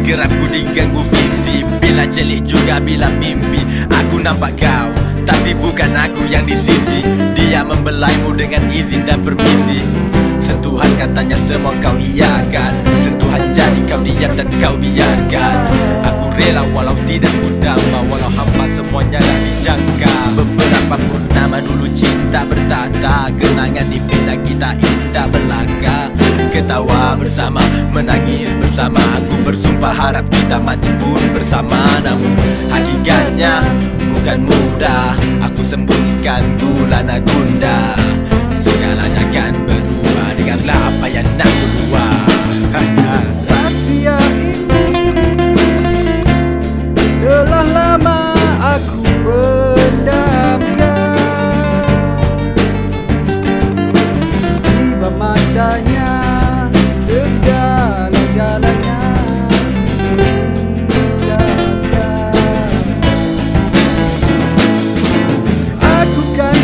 Gerakku diganggu visi, bila celik juga bila mimpi. Aku nampak kau, tapi bukan aku yang di sisi. Dia membelaimu dengan izin dan permisi. Sentuhan katanya semua kau iakan, sentuhan jadi kau diam dan kau biarkan. Aku rela walau tidak berdamai, walau hampa semuanya dah dijangka. Beberapa purnama dulu cinta bertata, kenangan di pita kita indah belaka. Ketawa bersama, menangis bersama. Aku bersumpah harap kita mati pun bersama. Namun hakikatnya bukan mudah, aku sembunyikan gulana gundah. Segalanya akan berubah, dengarlah apa yang nak keluar. Rahasia ini telah lama aku pendamkan. Tiba masanya segala-galanya ditinggalkan. Aku kan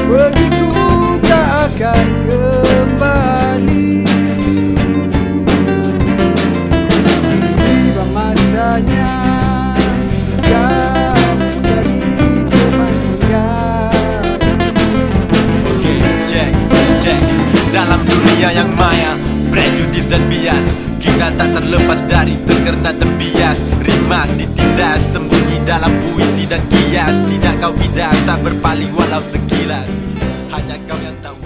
pergiku tak akan kembali. Tiba masanya kau jadi kematian. Oke, check. Dalam dunia yang maya, prejudis dan bias, kita tak terlepas dari terkena terbias. Rima ditindas, sembunyi dalam puisi dan kias. Tidak kau bidas, tak berpaling walau sekilas. Hanya kau yang tahu.